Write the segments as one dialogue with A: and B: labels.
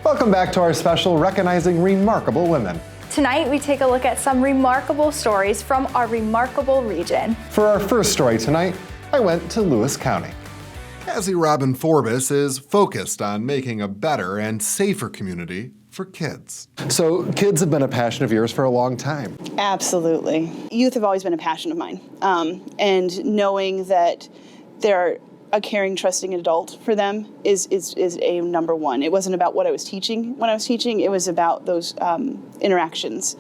A: Welcome back to our special Recognizing Remarkable Women.
B: Tonight, we take a look at some remarkable stories from our remarkable region.
A: For our first story tonight, I went to Lewis County. Cassie Robin Forbes is focused on making a better and safer community for kids. So kids have been a passion of yours for a long time.
C: Absolutely. Youth have always been a passion of mine. And knowing that they're a caring, trusting adult for them is a number one. It wasn't about what I was teaching when I was teaching. It was about those interactions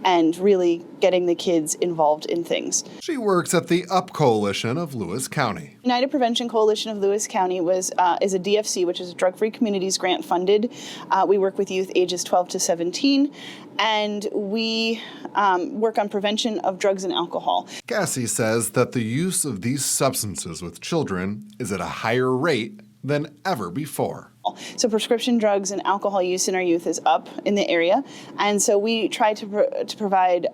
C: and really getting the kids involved in things.
A: She works at the UP Coalition of Lewis County.
C: United Prevention Coalition of Lewis County is a DFC, which is Drug-Free Communities grant funded. We work with youth ages 12 to 17, and we work on prevention of drugs and alcohol.
A: Cassie says that the use of these substances with children is at a higher rate than ever before.
C: So prescription drugs and alcohol use in our youth is up in the area, and so we try to provide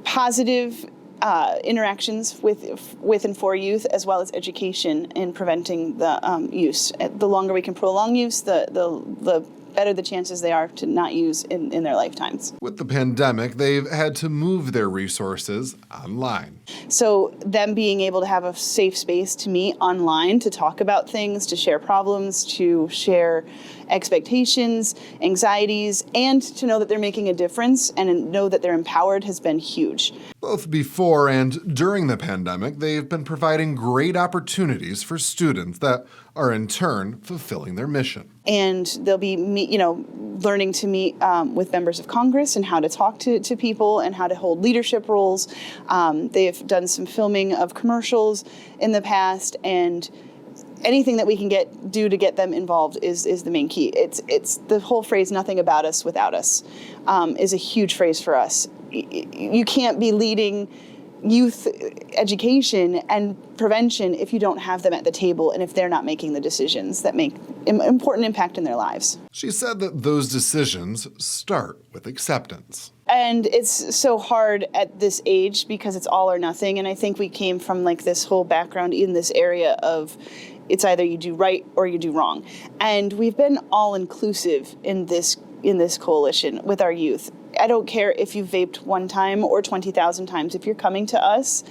C: positive interactions with and for youth, as well as education in preventing the use. The longer we can prolong use, the better the chances they are to not use in their lifetimes.
A: With the pandemic, they've had to move their resources online.
C: So them being able to have a safe space to meet online, to talk about things, to share problems, to share expectations, anxieties, and to know that they're making a difference and know that they're empowered has been huge.
A: Both before and during the pandemic, they've been providing great opportunities for students that are in turn fulfilling their mission.
C: And they'll be learning to meet with members of Congress and how to talk to people and how to hold leadership roles. They've done some filming of commercials in the past, and anything that we can do to get them involved is the main key. It's the whole phrase, nothing about us without us, is a huge phrase for us. You can't be leading youth education and prevention if you don't have them at the table and if they're not making the decisions that make important impact in their lives.
A: She said that those decisions start with acceptance.
C: And it's so hard at this age because it's all or nothing. And I think we came from like this whole background in this area of it's either you do right or you do wrong. And we've been all inclusive in this coalition with our youth. I don't care if you vaped one time or 20,000 times. If you're coming to us,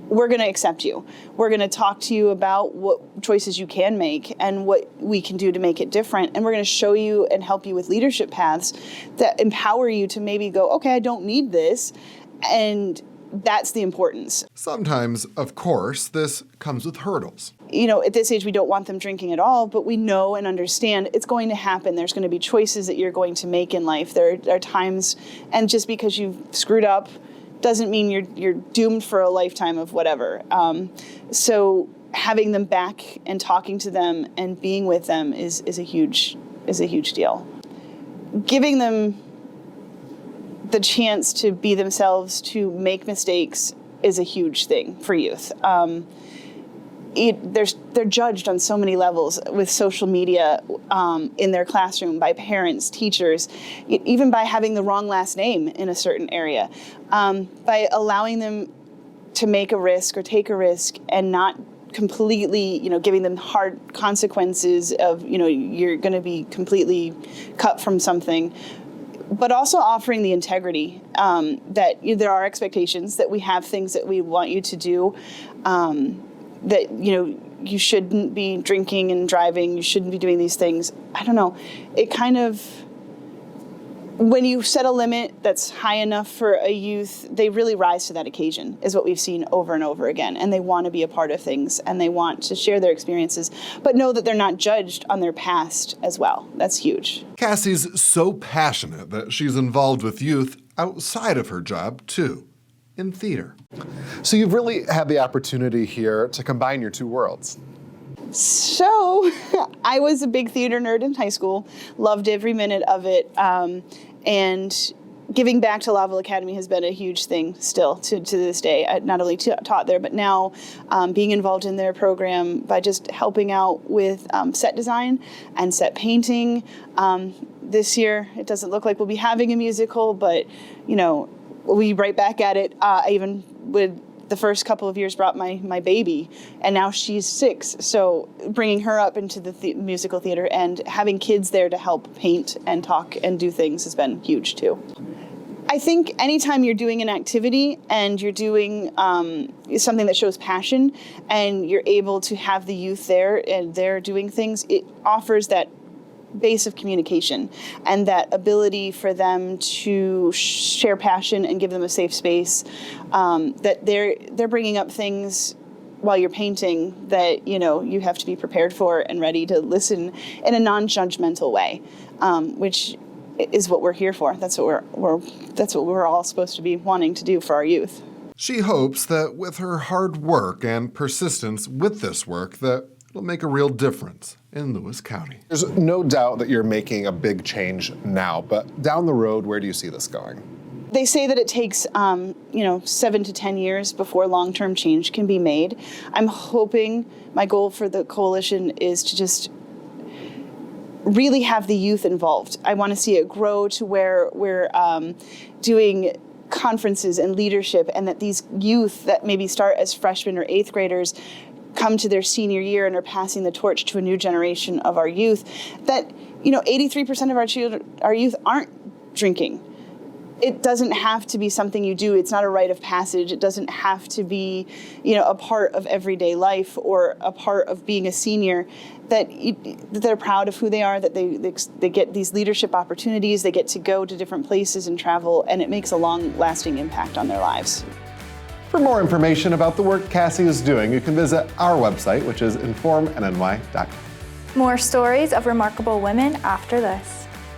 C: we're going to accept you. We're going to talk to you about what choices you can make and what we can do to make it different. And we're going to show you and help you with leadership paths that empower you to maybe go, okay, I don't need this. And that's the importance.
A: Sometimes, of course, this comes with hurdles.
C: At this age, we don't want them drinking at all, but we know and understand it's going to happen. There's going to be choices that you're going to make in life. There are times, and just because you've screwed up doesn't mean you're doomed for a lifetime of whatever. So having them back and talking to them and being with them is a huge deal. Giving them the chance to be themselves, to make mistakes, is a huge thing for youth. They're judged on so many levels with social media, in their classroom, by parents, teachers, even by having the wrong last name in a certain area. By allowing them to make a risk or take a risk and not completely, giving them hard consequences of, you're going to be completely cut from something. But also offering the integrity that there are expectations, that we have things that we want you to do, that, you shouldn't be drinking and driving, you shouldn't be doing these things. I don't know. It kind of, when you set a limit that's high enough for a youth, they really rise to that occasion, is what we've seen over and over again. And they want to be a part of things, and they want to share their experiences, but know that they're not judged on their past as well. That's huge.
A: Cassie's so passionate that she's involved with youth outside of her job, too, in theater. So you've really had the opportunity here to combine your two worlds.
C: So I was a big theater nerd in high school, loved every minute of it, and giving back to Lavelle Academy has been a huge thing still to this day. I not only taught there, but now being involved in their program by just helping out with set design and set painting. This year, it doesn't look like we'll be having a musical, but, we'll be right back at it. I even would the first couple of years brought my baby, and now she's 6. So bringing her up into the musical theater and having kids there to help paint and talk and do things has been huge too. I think anytime you're doing an activity and you're doing something that shows passion and you're able to have the youth there and they're doing things, it offers that base of communication and that ability for them to share passion and give them a safe space, that they're bringing up things while you're painting that you have to be prepared for and ready to listen in a non-judgmental way, which is what we're here for. That's what we're all supposed to be wanting to do for our youth.
A: She hopes that with her hard work and persistence with this work, that it'll make a real difference in Lewis County. There's no doubt that you're making a big change now, but down the road, where do you see this going?
C: They say that it takes 7 to 10 years before long-term change can be made. I'm hoping, my goal for the coalition is to just really have the youth involved. I want to see it grow to where we're doing conferences and leadership, and that these youth that maybe start as freshmen or 8th graders come to their senior year and are passing the torch to a new generation of our youth, that 83% of our youth aren't drinking. It doesn't have to be something you do. It's not a rite of passage. It doesn't have to be a part of everyday life or a part of being a senior, that they're proud of who they are, that they get these leadership opportunities, they get to go to different places and travel, and it makes a long-lasting impact on their lives.
A: For more information about the work Cassie is doing, you can visit our website, which is informnny.com.
B: More stories of remarkable women after this.